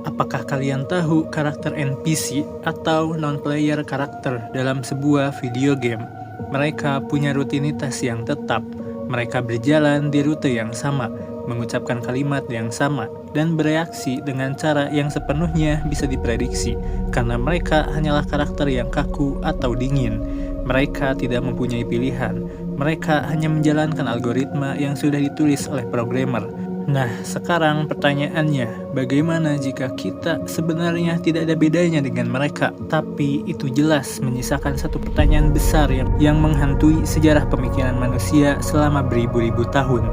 Apakah kalian tahu karakter NPC atau non-player karakter dalam sebuah video game? Mereka punya rutinitas yang tetap. Mereka berjalan di rute yang sama, mengucapkan kalimat yang sama, dan bereaksi dengan cara yang sepenuhnya bisa diprediksi, karena mereka hanyalah karakter yang kaku atau dingin. Mereka tidak mempunyai pilihan. Mereka hanya menjalankan algoritma yang sudah ditulis oleh programmer. Nah, sekarang pertanyaannya, bagaimana jika kita sebenarnya tidak ada bedanya dengan mereka? Tapi itu jelas menyisakan satu pertanyaan besar yang menghantui sejarah pemikiran manusia selama beribu-ribu tahun.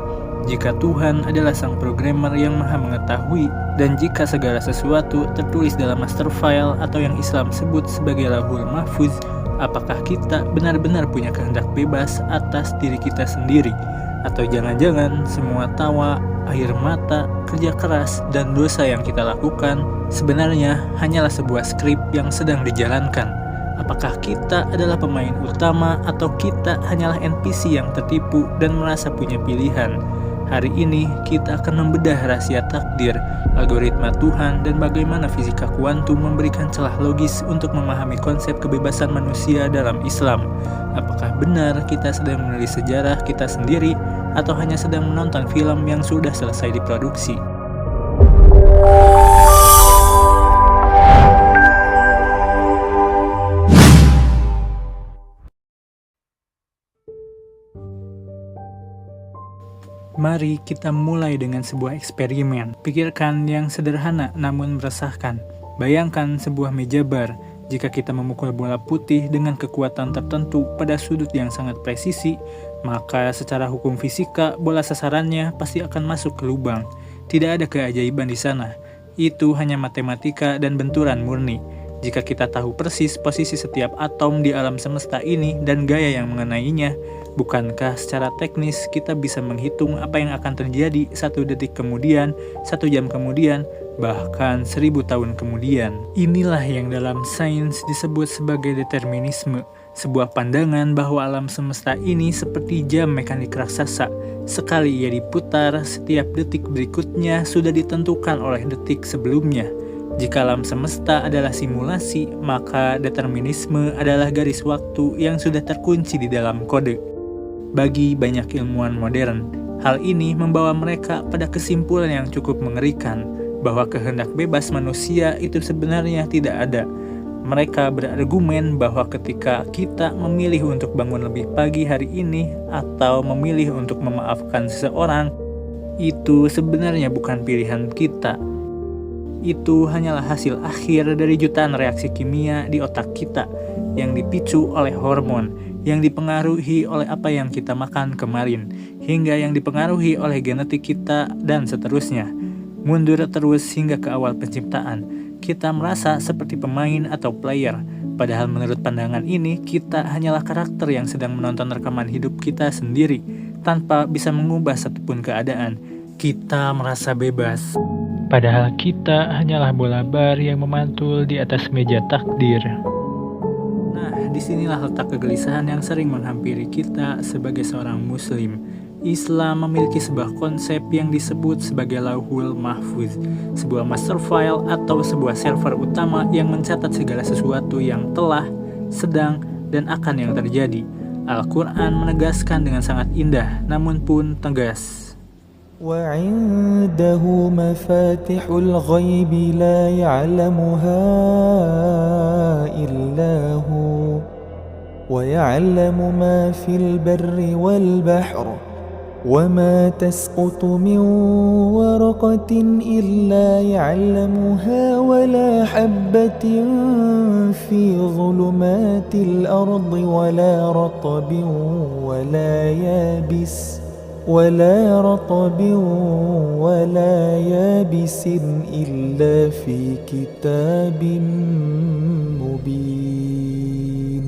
Jika Tuhan adalah sang programmer yang maha mengetahui, dan jika segala sesuatu tertulis dalam master file atau yang Islam sebut sebagai Lauhul Mahfuz, apakah kita benar-benar punya kehendak bebas atas diri kita sendiri? Atau jangan-jangan semua tawa, air mata, kerja keras, dan dosa yang kita lakukan sebenarnya hanyalah sebuah skrip yang sedang dijalankan? Apakah kita adalah pemain utama atau kita hanyalah NPC yang tertipu dan merasa punya pilihan? Hari ini kita akan membedah rahasia takdir, algoritma Tuhan, dan bagaimana fisika kuantum memberikan celah logis untuk memahami konsep kebebasan manusia dalam Islam. Apakah benar kita sedang menulis sejarah kita sendiri atau hanya sedang menonton film yang sudah selesai diproduksi? Mari kita mulai dengan sebuah eksperimen. Pikirkan yang sederhana namun meresahkan. Bayangkan sebuah meja bar. Jika kita memukul bola putih dengan kekuatan tertentu pada sudut yang sangat presisi, maka secara hukum fisika bola sasarannya pasti akan masuk ke lubang. Tidak ada keajaiban di sana. Itu hanya matematika dan benturan murni. Jika kita tahu persis posisi setiap atom di alam semesta ini dan gaya yang mengenainya, bukankah secara teknis kita bisa menghitung apa yang akan terjadi 1 detik kemudian, 1 jam kemudian, bahkan 1000 tahun kemudian? Inilah yang dalam sains disebut sebagai determinisme, sebuah pandangan bahwa alam semesta ini seperti jam mekanik raksasa. Sekali ia diputar, setiap detik berikutnya sudah ditentukan oleh detik sebelumnya. Jika alam semesta adalah simulasi, maka determinisme adalah garis waktu yang sudah terkunci di dalam kode. Bagi banyak ilmuwan modern, hal ini membawa mereka pada kesimpulan yang cukup mengerikan, bahwa kehendak bebas manusia itu sebenarnya tidak ada. Mereka berargumen bahwa ketika kita memilih untuk bangun lebih pagi hari ini, atau memilih untuk memaafkan seseorang, itu sebenarnya bukan pilihan kita. Itu hanyalah hasil akhir dari jutaan reaksi kimia di otak kita yang dipicu oleh hormon, yang dipengaruhi oleh apa yang kita makan kemarin, hingga yang dipengaruhi oleh genetik kita, dan seterusnya. Mundur terus hingga ke awal penciptaan. Kita merasa seperti pemain atau player, padahal menurut pandangan ini kita hanyalah karakter yang sedang menonton rekaman hidup kita sendiri, tanpa bisa mengubah satupun keadaan. Kita merasa bebas, padahal kita hanyalah bola bar yang memantul di atas meja takdir. Nah, disinilah letak kegelisahan yang sering menghampiri kita sebagai seorang muslim. Islam memiliki sebuah konsep yang disebut sebagai Lauhul Mahfuz, sebuah master file atau sebuah server utama yang mencatat segala sesuatu yang telah, sedang, dan akan yang terjadi. Al-Quran menegaskan dengan sangat indah, namun pun tegas. وعنده مفاتح الغيب لا يعلمها إلا هو ويعلم ما في البر والبحر وما تسقط من ورقة إلا يعلمها ولا حبة في ظلمات الأرض ولا رطب ولا يابس إلا في كتاب مبين.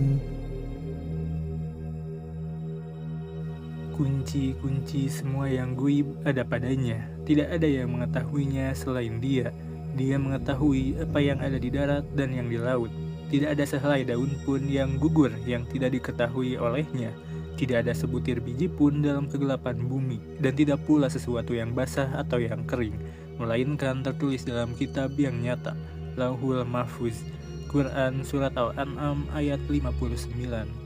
Kunci-kunci semua yang gaib ada padanya. Tidak ada yang mengetahuinya selain Dia. Dia mengetahui apa yang ada di darat dan yang di laut. Tidak ada sehelai daun pun yang gugur yang tidak diketahui olehnya. Tidak ada sebutir biji pun dalam kegelapan bumi, dan tidak pula sesuatu yang basah atau yang kering. melainkan tertulis dalam kitab yang nyata, Lauhul Mahfuz. Quran Surat Al-An'am ayat 59.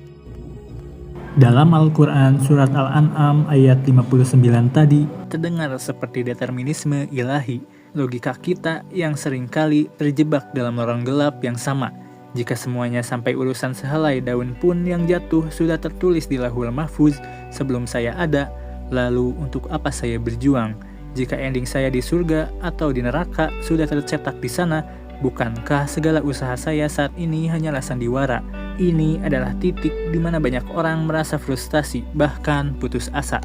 Dalam Al-Quran Surat Al-An'am ayat 59 tadi, terdengar seperti determinisme ilahi, logika kita yang seringkali terjebak dalam lorong gelap yang sama. Jika semuanya sampai urusan sehelai daun pun yang jatuh sudah tertulis di Lauhul Mahfuz sebelum saya ada, lalu untuk apa saya berjuang? Jika ending saya di surga atau di neraka sudah tercetak di sana, bukankah segala usaha saya saat ini hanyalah sandiwara? Ini adalah titik di mana banyak orang merasa frustasi, bahkan putus asa.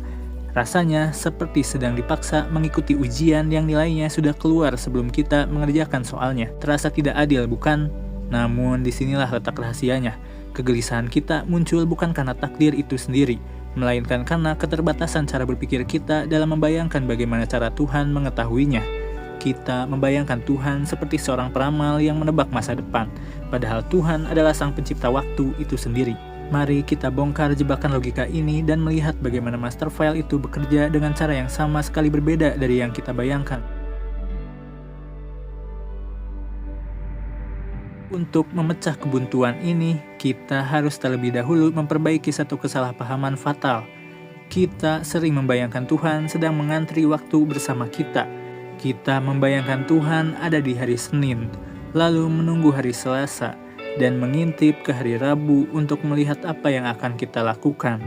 Rasanya seperti sedang dipaksa mengikuti ujian yang nilainya sudah keluar sebelum kita mengerjakan soalnya. Terasa tidak adil, bukan? Namun disinilah letak rahasianya. Kegelisahan kita muncul bukan karena takdir itu sendiri, melainkan karena keterbatasan cara berpikir kita dalam membayangkan bagaimana cara Tuhan mengetahuinya. Kita membayangkan Tuhan seperti seorang peramal yang menebak masa depan, padahal Tuhan adalah sang pencipta waktu itu sendiri. Mari kita bongkar jebakan logika ini dan melihat bagaimana master file itu bekerja dengan cara yang sama sekali berbeda dari yang kita bayangkan. Untuk memecah kebuntuan ini, kita harus terlebih dahulu memperbaiki satu kesalahpahaman fatal. Kita sering membayangkan Tuhan sedang mengantri waktu bersama kita. Kita membayangkan Tuhan ada di hari Senin, lalu menunggu hari Selasa, dan mengintip ke hari Rabu untuk melihat apa yang akan kita lakukan.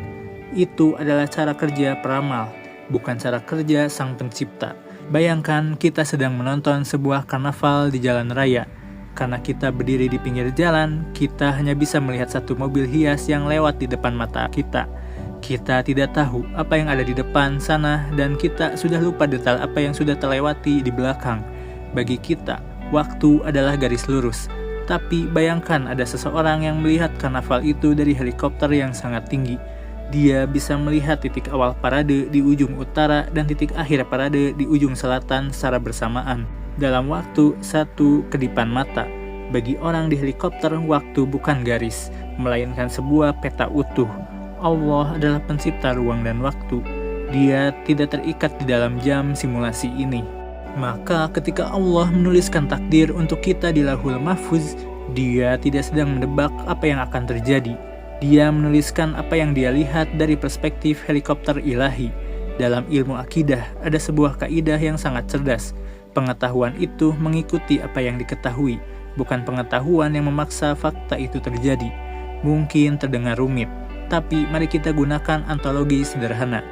Itu adalah cara kerja peramal, bukan cara kerja sang pencipta. Bayangkan kita sedang menonton sebuah karnaval di jalan raya. Karena kita berdiri di pinggir jalan, kita hanya bisa melihat satu mobil hias yang lewat di depan mata kita. Kita tidak tahu apa yang ada di depan sana dan kita sudah lupa detail apa yang sudah terlewati di belakang. Bagi kita, waktu adalah garis lurus. Tapi bayangkan ada seseorang yang melihat karnaval itu dari helikopter yang sangat tinggi. Dia bisa melihat titik awal parade di ujung utara dan titik akhir parade di ujung selatan secara bersamaan. Dalam waktu satu kedipan mata. Bagi orang di helikopter, waktu bukan garis, melainkan sebuah peta utuh. Allah adalah pencipta ruang dan waktu. Dia tidak terikat di dalam jam simulasi ini. Maka ketika Allah menuliskan takdir untuk kita di Lauhul Mahfuz, Dia tidak sedang menebak apa yang akan terjadi. Dia menuliskan apa yang Dia lihat dari perspektif helikopter ilahi. Dalam ilmu akidah, ada sebuah kaidah yang sangat cerdas. Pengetahuan itu mengikuti apa yang diketahui, bukan pengetahuan yang memaksa fakta itu terjadi. Mungkin terdengar rumit, tapi mari kita gunakan antologi sederhana.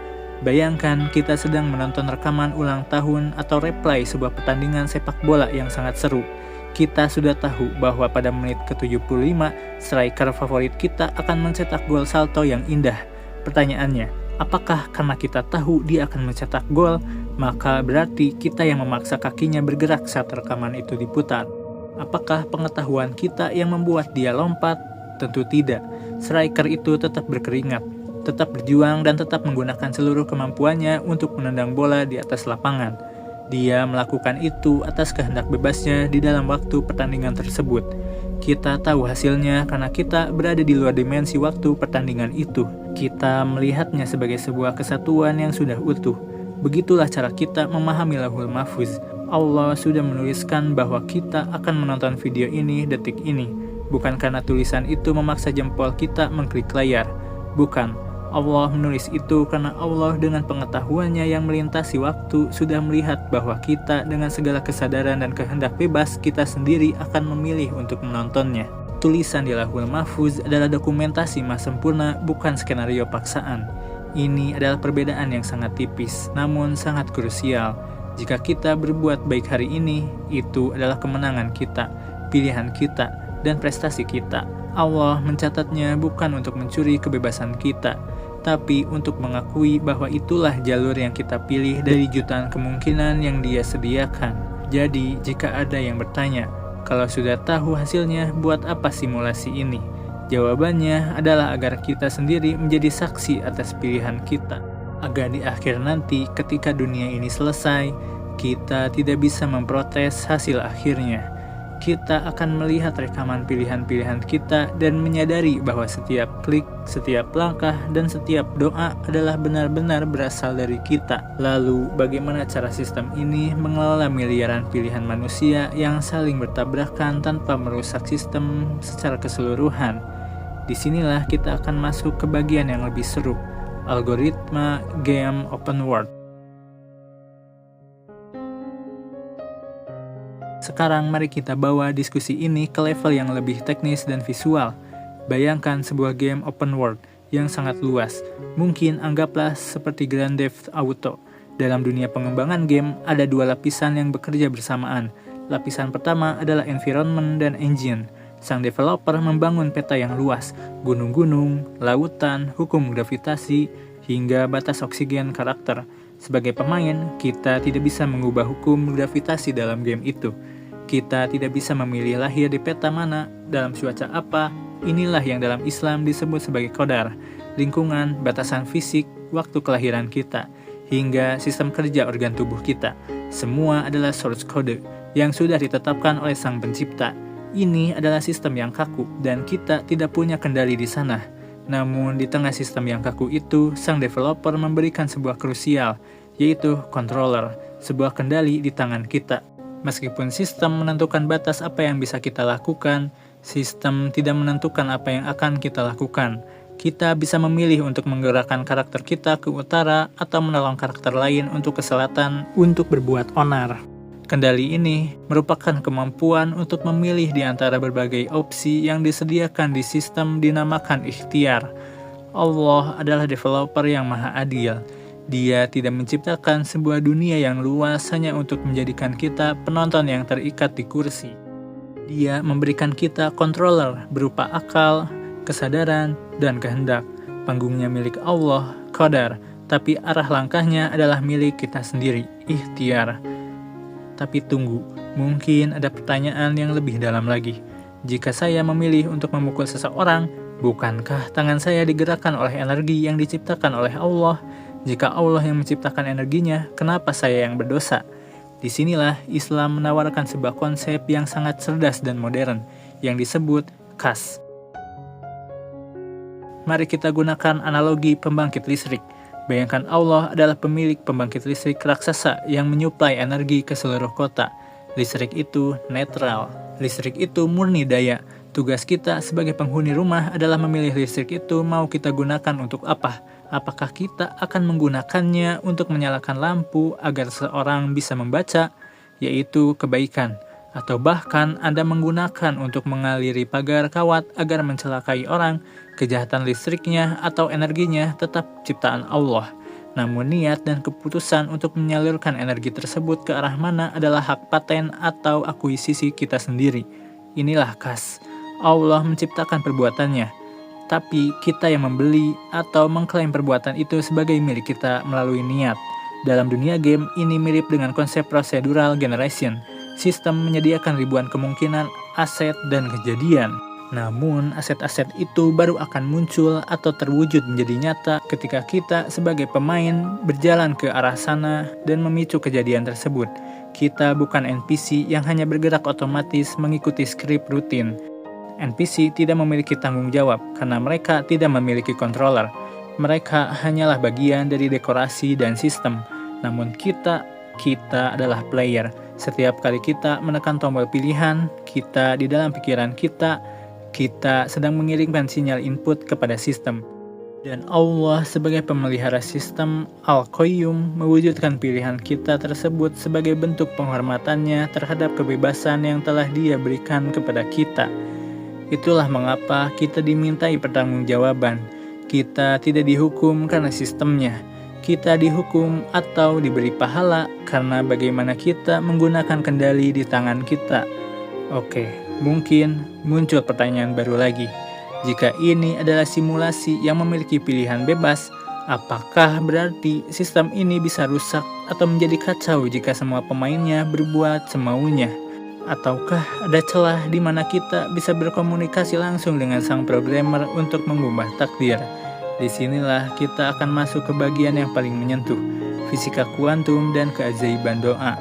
Bayangkan kita sedang menonton rekaman ulang tahun atau replay sebuah pertandingan sepak bola yang sangat seru. Kita sudah tahu bahwa pada menit ke-75, striker favorit kita akan mencetak gol salto yang indah. Pertanyaannya, apakah karena kita tahu dia akan mencetak gol, maka berarti kita yang memaksa kakinya bergerak saat rekaman itu diputar? Apakah pengetahuan kita yang membuat dia lompat? Tentu tidak. Striker itu tetap berkeringat, tetap berjuang dan tetap menggunakan seluruh kemampuannya untuk menendang bola di atas lapangan. Dia melakukan itu atas kehendak bebasnya di dalam waktu pertandingan tersebut. Kita tahu hasilnya karena kita berada di luar dimensi waktu pertandingan itu. Kita melihatnya sebagai sebuah kesatuan yang sudah utuh. Begitulah cara kita memahami Lauhul Mahfuz. Allah sudah menuliskan bahwa kita akan menonton video ini detik ini. Bukan karena tulisan itu memaksa jempol kita mengklik layar. Bukan. Allah menulis itu karena Allah dengan pengetahuannya yang melintasi waktu sudah melihat bahwa kita dengan segala kesadaran dan kehendak bebas kita sendiri akan memilih untuk menontonnya. Tulisan di Lauhul Mahfuz adalah dokumentasi mas sempurna, bukan skenario paksaan. Ini adalah perbedaan yang sangat tipis, namun sangat krusial. Jika kita berbuat baik hari ini, itu adalah kemenangan kita, pilihan kita, dan prestasi kita. Allah mencatatnya bukan untuk mencuri kebebasan kita, tapi untuk mengakui bahwa itulah jalur yang kita pilih dari jutaan kemungkinan yang Dia sediakan. Jadi, jika ada yang bertanya, kalau sudah tahu hasilnya, buat apa simulasi ini? Jawabannya adalah agar kita sendiri menjadi saksi atas pilihan kita. Agar di akhir nanti ketika dunia ini selesai, kita tidak bisa memprotes hasil akhirnya. kita akan melihat rekaman pilihan-pilihan kita dan menyadari bahwa setiap klik, setiap langkah, dan setiap doa adalah benar-benar berasal dari kita. Lalu, bagaimana cara sistem ini mengelola miliaran pilihan manusia yang saling bertabrakan tanpa merusak sistem secara keseluruhan? Disinilah kita akan masuk ke bagian yang lebih seru, algoritma game open world. Sekarang mari kita bawa diskusi ini ke level yang lebih teknis dan visual. Bayangkan sebuah game open world yang sangat luas. Mungkin anggaplah seperti Grand Theft Auto. Dalam dunia pengembangan game, ada dua lapisan yang bekerja bersamaan. Lapisan pertama adalah environment dan engine. Sang developer membangun peta yang luas, gunung-gunung, lautan, hukum gravitasi, hingga batas oksigen karakter. Sebagai pemain, kita tidak bisa mengubah hukum gravitasi dalam game itu. Kita tidak bisa memilih lahir di peta mana, dalam cuaca apa. Inilah yang dalam Islam disebut sebagai qadar, lingkungan, batasan fisik, waktu kelahiran kita, hingga sistem kerja organ tubuh kita. Semua adalah source code yang sudah ditetapkan oleh Sang Pencipta. Ini adalah sistem yang kaku dan kita tidak punya kendali di sana. Namun di tengah sistem yang kaku itu, sang developer memberikan sebuah krusial, yaitu controller, sebuah kendali di tangan kita. Meskipun sistem menentukan batas apa yang bisa kita lakukan, sistem tidak menentukan apa yang akan kita lakukan. Kita bisa memilih untuk menggerakkan karakter kita ke utara atau menolong karakter lain untuk ke selatan untuk berbuat onar. Kendali ini merupakan kemampuan untuk memilih di antara berbagai opsi yang disediakan di sistem dinamakan ikhtiar. Allah adalah developer yang maha adil. Dia tidak menciptakan sebuah dunia yang luas hanya untuk menjadikan kita penonton yang terikat di kursi. Dia memberikan kita controller berupa akal, kesadaran, dan kehendak. Panggungnya milik Allah, qadar, tapi arah langkahnya adalah milik kita sendiri, ikhtiar. Tapi tunggu, mungkin ada pertanyaan yang lebih dalam lagi. Jika saya memilih untuk memukul seseorang, bukankah tangan saya digerakkan oleh energi yang diciptakan oleh Allah? Jika Allah yang menciptakan energinya, kenapa saya yang berdosa? Disinilah Islam menawarkan sebuah konsep yang sangat cerdas dan modern, yang disebut kas. Mari kita gunakan analogi pembangkit listrik. Bayangkan Allah adalah pemilik pembangkit listrik raksasa yang menyuplai energi ke seluruh kota. Listrik itu netral, listrik itu murni daya. Tugas kita sebagai penghuni rumah adalah memilih listrik itu mau kita gunakan untuk apa. Apakah kita akan menggunakannya untuk menyalakan lampu agar seorang bisa membaca, yaitu kebaikan. Atau bahkan Anda menggunakan untuk mengaliri pagar kawat agar mencelakai orang, kejahatan listriknya atau energinya tetap ciptaan Allah. Namun niat dan keputusan untuk menyalurkan energi tersebut ke arah mana adalah hak paten atau akuisisi kita sendiri. Inilah kas. Allah menciptakan perbuatannya, tapi kita yang membeli atau mengklaim perbuatan itu sebagai milik kita melalui niat. Dalam dunia game, ini mirip dengan konsep procedural generation. Sistem menyediakan ribuan kemungkinan, aset, dan kejadian. Namun, aset-aset itu baru akan muncul atau terwujud menjadi nyata ketika kita sebagai pemain berjalan ke arah sana dan memicu kejadian tersebut. Kita bukan NPC yang hanya bergerak otomatis mengikuti skrip rutin. NPC tidak memiliki tanggung jawab karena mereka tidak memiliki controller. Mereka hanyalah bagian dari dekorasi dan sistem. Namun kita adalah player. Setiap kali kita menekan tombol pilihan, kita di dalam pikiran kita sedang mengirimkan sinyal input kepada sistem. Dan Allah sebagai pemelihara sistem Al-Qayyum mewujudkan pilihan kita tersebut sebagai bentuk penghormatannya terhadap kebebasan yang telah Dia berikan kepada kita. Itulah mengapa kita dimintai pertanggungjawaban. Kita tidak dihukum karena sistemnya. Kita dihukum atau diberi pahala karena bagaimana kita menggunakan kendali di tangan kita. Oke, mungkin muncul pertanyaan baru lagi. Jika ini adalah simulasi yang memiliki pilihan bebas, apakah berarti sistem ini bisa rusak atau menjadi kacau jika semua pemainnya berbuat semaunya? Ataukah ada celah di mana kita bisa berkomunikasi langsung dengan sang programmer untuk mengubah takdir? Disinilah kita akan masuk ke bagian yang paling menyentuh, fisika kuantum dan keajaiban doa.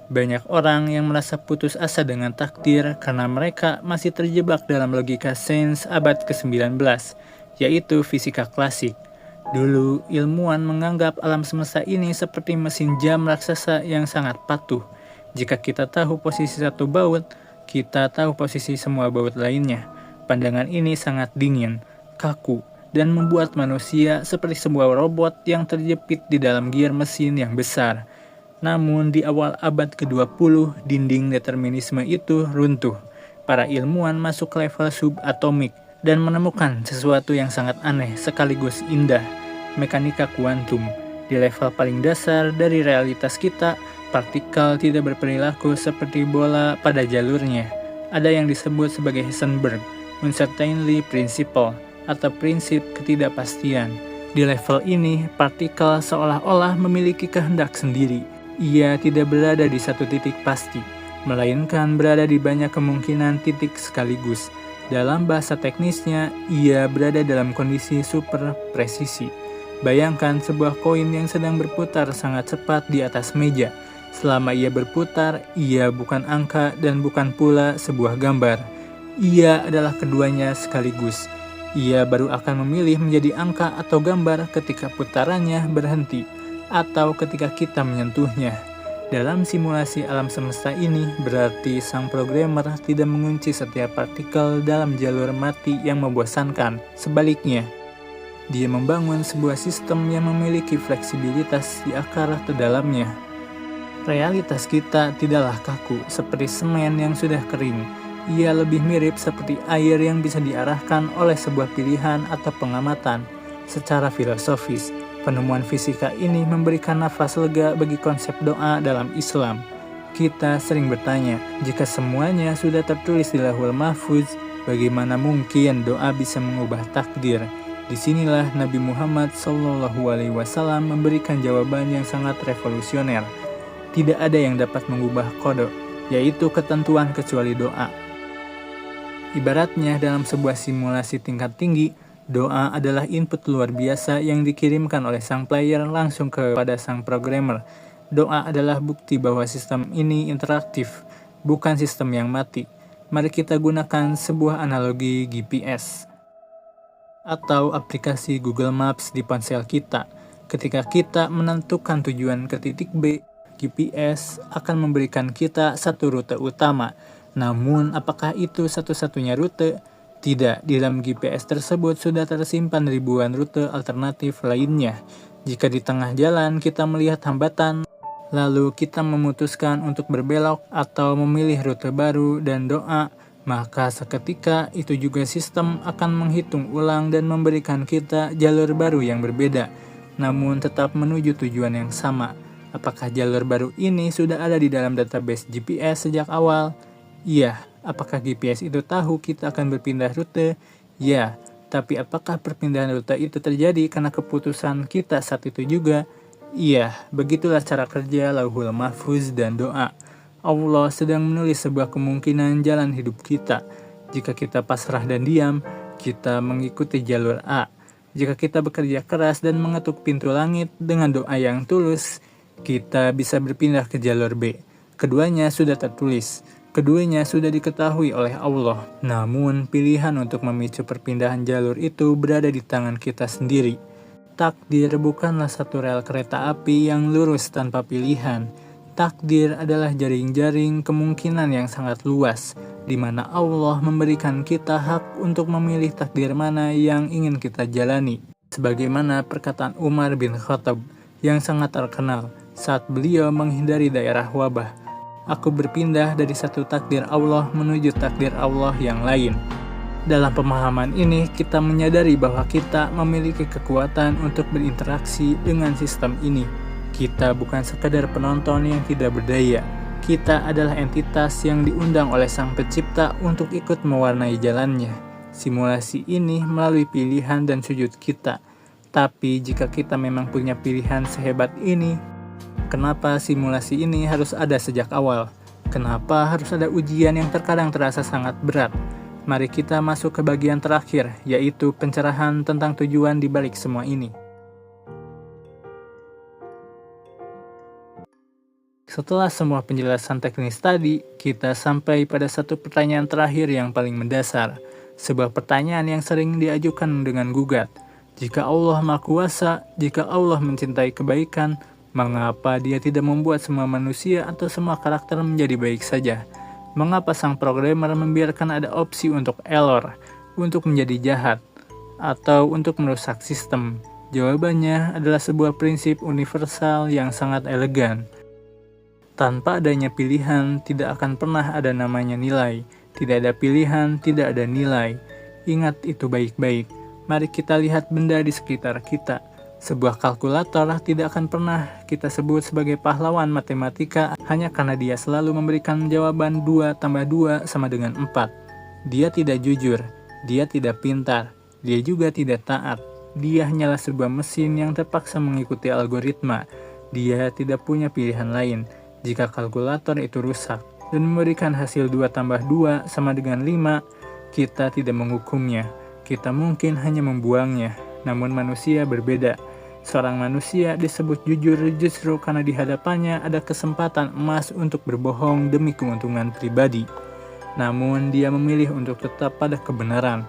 Banyak orang yang merasa putus asa dengan takdir karena mereka masih terjebak dalam logika sains abad ke-19, yaitu fisika klasik. Dulu, ilmuwan menganggap alam semesta ini seperti mesin jam raksasa yang sangat patuh. Jika kita tahu posisi satu baut, kita tahu posisi semua baut lainnya. Pandangan ini sangat dingin, kaku, dan membuat manusia seperti sebuah robot yang terjepit di dalam gear mesin yang besar. Namun di awal abad ke-20, dinding determinisme itu runtuh. Para ilmuwan masuk ke level subatomik dan menemukan sesuatu yang sangat aneh sekaligus indah, mekanika kuantum. Di level paling dasar dari realitas kita, partikel tidak berperilaku seperti bola pada jalurnya. Ada yang disebut sebagai Heisenberg uncertainty principle atau prinsip ketidakpastian. Di level ini, partikel seolah-olah memiliki kehendak sendiri. Ia tidak berada di satu titik pasti, melainkan berada di banyak kemungkinan titik sekaligus. Dalam bahasa teknisnya, ia berada dalam kondisi super presisi. Bayangkan sebuah koin yang sedang berputar sangat cepat di atas meja. Selama ia berputar, ia bukan angka dan bukan pula sebuah gambar. Ia adalah keduanya sekaligus. Ia baru akan memilih menjadi angka atau gambar ketika putarannya berhenti, atau ketika kita menyentuhnya. Dalam simulasi alam semesta ini, berarti sang programmer tidak mengunci setiap partikel dalam jalur mati yang membosankan. Sebaliknya, dia membangun sebuah sistem yang memiliki fleksibilitas di akar terdalamnya. Realitas kita tidaklah kaku seperti semen yang sudah kering. Ia lebih mirip seperti air yang bisa diarahkan oleh sebuah pilihan atau pengamatan. Secara filosofis, penemuan fisika ini memberikan nafas lega bagi konsep doa dalam Islam. Kita sering bertanya, jika semuanya sudah tertulis di Lauhul Mahfuz, bagaimana mungkin doa bisa mengubah takdir? Disinilah Nabi Muhammad SAW memberikan jawaban yang sangat revolusioner. Tidak ada yang dapat mengubah qada, yaitu ketentuan kecuali doa. Ibaratnya dalam sebuah simulasi tingkat tinggi, doa adalah input luar biasa yang dikirimkan oleh sang player langsung kepada sang programmer. Doa adalah bukti bahwa sistem ini interaktif, bukan sistem yang mati. Mari kita gunakan sebuah analogi GPS atau aplikasi Google Maps di ponsel kita. Ketika kita menentukan tujuan ke titik B, GPS akan memberikan kita satu rute utama. Namun, apakah itu satu-satunya rute? Tidak, di dalam GPS tersebut sudah tersimpan ribuan rute alternatif lainnya. Jika di tengah jalan kita melihat hambatan, lalu kita memutuskan untuk berbelok atau memilih rute baru dan doa, maka seketika itu juga sistem akan menghitung ulang dan memberikan kita jalur baru yang berbeda, namun tetap menuju tujuan yang sama. Apakah jalur baru ini sudah ada di dalam database GPS sejak awal? Iya. Apakah GPS itu tahu kita akan berpindah rute? Ya, tapi apakah perpindahan rute itu terjadi karena keputusan kita saat itu juga? Iya, begitulah cara kerja Lauhul Mahfuz dan doa. Allah sedang menulis sebuah kemungkinan jalan hidup kita. Jika kita pasrah dan diam, kita mengikuti jalur A. Jika kita bekerja keras dan mengetuk pintu langit dengan doa yang tulus, kita bisa berpindah ke jalur B. Keduanya sudah tertulis. Keduanya sudah diketahui oleh Allah. Namun, pilihan untuk memicu perpindahan jalur itu berada di tangan kita sendiri. Takdir bukanlah satu rel kereta api yang lurus tanpa pilihan. Takdir adalah jaring-jaring kemungkinan yang sangat luas, di mana Allah memberikan kita hak untuk memilih takdir mana yang ingin kita jalani. Sebagaimana perkataan Umar bin Khattab yang sangat terkenal saat beliau menghindari daerah wabah. Aku berpindah dari satu takdir Allah menuju takdir Allah yang lain. Dalam pemahaman ini, kita menyadari bahwa kita memiliki kekuatan untuk berinteraksi dengan sistem ini. Kita bukan sekadar penonton yang tidak berdaya. Kita adalah entitas yang diundang oleh Sang Pencipta untuk ikut mewarnai jalannya. Simulasi ini melalui pilihan dan sujud kita. Tapi jika kita memang punya pilihan sehebat ini, kenapa simulasi ini harus ada sejak awal? Kenapa harus ada ujian yang terkadang terasa sangat berat? Mari kita masuk ke bagian terakhir, yaitu pencerahan tentang tujuan di balik semua ini. Setelah semua penjelasan teknis tadi, kita sampai pada satu pertanyaan terakhir yang paling mendasar. Sebuah pertanyaan yang sering diajukan dengan gugat. Jika Allah Maha Kuasa, jika Allah mencintai kebaikan, mengapa Dia tidak membuat semua manusia atau semua karakter menjadi baik saja? Mengapa sang programmer membiarkan ada opsi untuk error, untuk menjadi jahat, atau untuk merusak sistem? Jawabannya adalah sebuah prinsip universal yang sangat elegan. Tanpa adanya pilihan, tidak akan pernah ada namanya nilai. Tidak ada pilihan, tidak ada nilai. Ingat itu baik-baik. Mari kita lihat benda di sekitar kita. Sebuah kalkulator tidak akan pernah kita sebut sebagai pahlawan matematika hanya karena dia selalu memberikan jawaban 2 tambah 2 sama dengan 4. Dia tidak jujur, dia tidak pintar, dia juga tidak taat. Dia hanyalah sebuah mesin yang terpaksa mengikuti algoritma. Dia tidak punya pilihan lain. Jika kalkulator itu rusak dan memberikan hasil 2 tambah 2 sama dengan 5, kita tidak menghukumnya. Kita mungkin hanya membuangnya. Namun manusia berbeda. Seorang manusia disebut jujur justru karena di hadapannya ada kesempatan emas untuk berbohong demi keuntungan pribadi. Namun dia memilih untuk tetap pada kebenaran.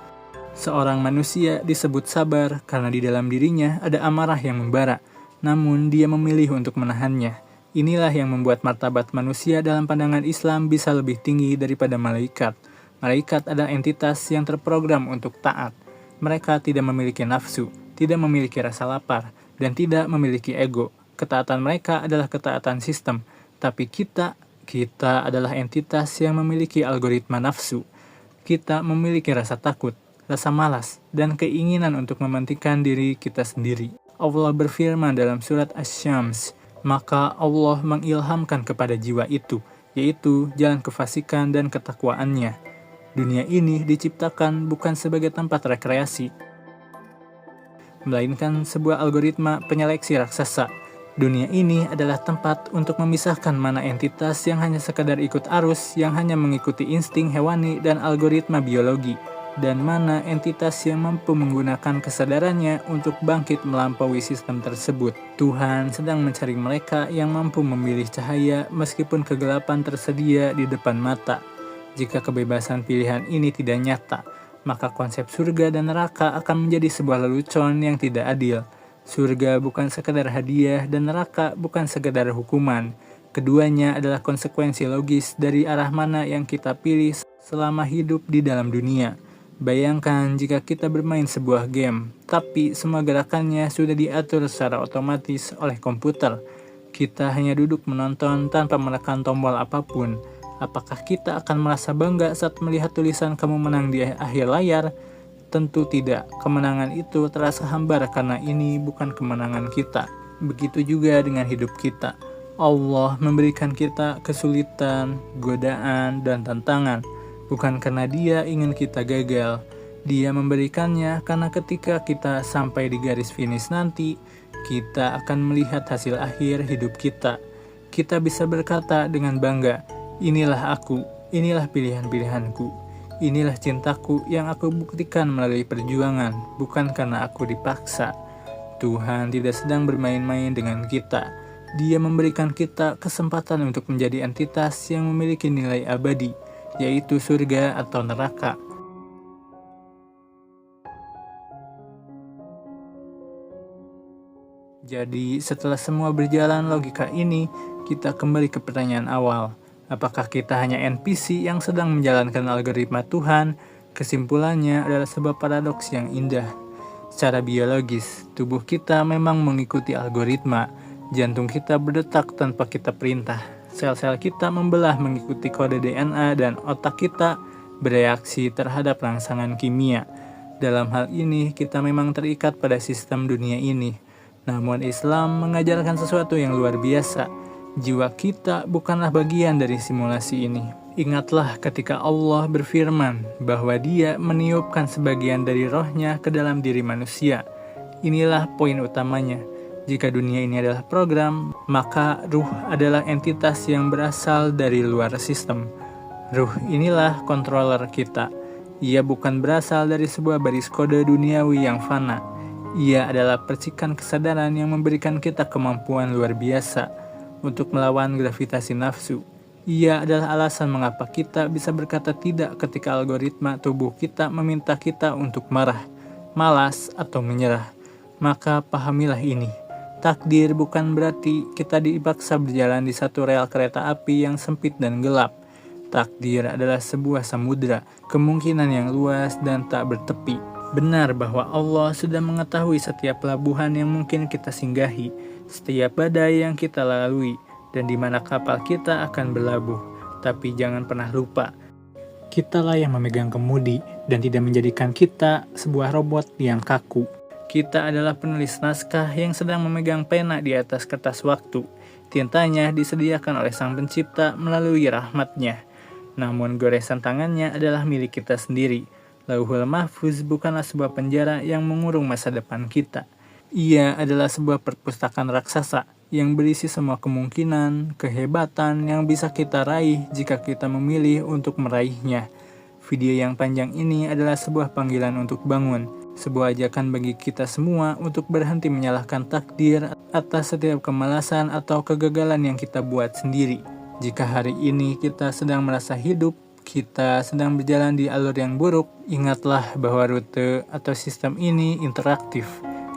Seorang manusia disebut sabar karena di dalam dirinya ada amarah yang membara. Namun dia memilih untuk menahannya. Inilah yang membuat martabat manusia dalam pandangan Islam bisa lebih tinggi daripada malaikat. Malaikat adalah entitas yang terprogram untuk taat. Mereka tidak memiliki nafsu, tidak memiliki rasa lapar, dan tidak memiliki ego. Ketaatan mereka adalah ketaatan sistem. Tapi kita adalah entitas yang memiliki algoritma nafsu. Kita memiliki rasa takut, rasa malas, dan keinginan untuk mementingkan diri kita sendiri. Allah berfirman dalam surat Asy-Syams, maka Allah mengilhamkan kepada jiwa itu, yaitu jalan kefasikan dan ketakwaannya. Dunia ini diciptakan bukan sebagai tempat rekreasi, melainkan sebuah algoritma penyeleksi raksasa. Dunia ini adalah tempat untuk memisahkan mana entitas yang hanya sekadar ikut arus, yang hanya mengikuti insting hewani dan algoritma biologi, dan mana entitas yang mampu menggunakan kesadarannya untuk bangkit melampaui sistem tersebut. Tuhan sedang mencari mereka yang mampu memilih cahaya meskipun kegelapan tersedia di depan mata. Jika kebebasan pilihan ini tidak nyata, maka konsep surga dan neraka akan menjadi sebuah lelucon yang tidak adil. Surga bukan sekedar hadiah dan neraka bukan sekedar hukuman. Keduanya adalah konsekuensi logis dari arah mana yang kita pilih selama hidup di dalam dunia. Bayangkan jika kita bermain sebuah game, tapi semua gerakannya sudah diatur secara otomatis oleh komputer. Kita hanya duduk menonton tanpa menekan tombol apapun. Apakah kita akan merasa bangga saat melihat tulisan "kamu menang" di akhir layar? Tentu tidak. Kemenangan itu terasa hambar karena ini bukan kemenangan kita. Begitu juga dengan hidup kita. Allah memberikan kita kesulitan, godaan, dan tantangan. Bukan karena Dia ingin kita gagal. Dia memberikannya karena ketika kita sampai di garis finish nanti, kita akan melihat hasil akhir hidup kita. Kita bisa berkata dengan bangga, inilah aku, inilah pilihan-pilihanku, inilah cintaku yang aku buktikan melalui perjuangan, bukan karena aku dipaksa. Tuhan tidak sedang bermain-main dengan kita. Dia memberikan kita kesempatan untuk menjadi entitas yang memiliki nilai abadi, yaitu surga atau neraka. Jadi setelah semua berjalan logika ini, kita kembali ke pertanyaan awal. Apakah kita hanya NPC yang sedang menjalankan algoritma Tuhan? Kesimpulannya adalah sebuah paradoks yang indah. Secara biologis, tubuh kita memang mengikuti algoritma. Jantung kita berdetak tanpa kita perintah. Sel-sel kita membelah mengikuti kode DNA dan otak kita bereaksi terhadap rangsangan kimia. Dalam hal ini, kita memang terikat pada sistem dunia ini. Namun Islam mengajarkan sesuatu yang luar biasa. Jiwa kita bukanlah bagian dari simulasi ini. Ingatlah ketika Allah berfirman bahwa Dia meniupkan sebagian dari rohnya ke dalam diri manusia. Inilah poin utamanya. Jika dunia ini adalah program, maka ruh adalah entitas yang berasal dari luar sistem. Ruh inilah controller kita. Ia bukan berasal dari sebuah baris kode duniawi yang fana. Ia adalah percikan kesadaran yang memberikan kita kemampuan luar biasa. untuk melawan gravitasi nafsu. Ia adalah alasan mengapa kita bisa berkata tidak ketika algoritma tubuh kita meminta kita untuk marah, malas, atau menyerah. Maka pahamilah ini. Takdir bukan berarti kita dipaksa berjalan di satu rel kereta api yang sempit dan gelap. Takdir adalah sebuah samudera, kemungkinan yang luas dan tak bertepi. Benar bahwa Allah sudah mengetahui setiap pelabuhan yang mungkin kita singgahi, setiap badai yang kita lalui, dan di mana kapal kita akan berlabuh. Tapi jangan pernah lupa, kitalah yang memegang kemudi dan tidak menjadikan kita sebuah robot yang kaku. Kita adalah penulis naskah yang sedang memegang pena di atas kertas waktu. Tintanya disediakan oleh Sang Pencipta melalui rahmat-Nya. Namun goresan tangannya adalah milik kita sendiri. Lauhul Mahfuz bukanlah sebuah penjara yang mengurung masa depan kita. Ia adalah sebuah perpustakaan raksasa yang berisi semua kemungkinan, kehebatan yang bisa kita raih jika kita memilih untuk meraihnya. Video yang panjang ini adalah sebuah panggilan untuk bangun, sebuah ajakan bagi kita semua untuk berhenti menyalahkan takdir atas setiap kemalasan atau kegagalan yang kita buat sendiri. Jika hari ini kita sedang merasa hidup, kita sedang berjalan di alur yang buruk, ingatlah bahwa rute atau sistem ini interaktif.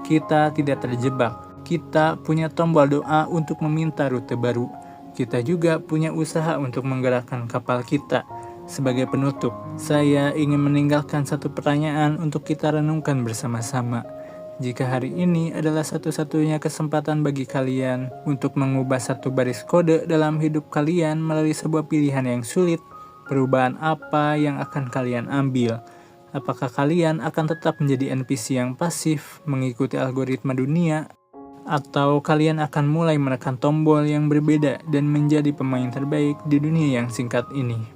Kita tidak terjebak. Kita punya tombol doa untuk meminta rute baru. Kita juga punya usaha untuk menggerakkan kapal kita. Sebagai penutup, saya ingin meninggalkan satu pertanyaan untuk kita renungkan bersama-sama. Jika hari ini adalah satu-satunya kesempatan bagi kalian untuk mengubah satu baris kode dalam hidup kalian melalui sebuah pilihan yang sulit, perubahan apa yang akan kalian ambil? Apakah kalian akan tetap menjadi NPC yang pasif, mengikuti algoritma dunia, atau kalian akan mulai menekan tombol yang berbeda dan menjadi pemain terbaik di dunia yang singkat ini?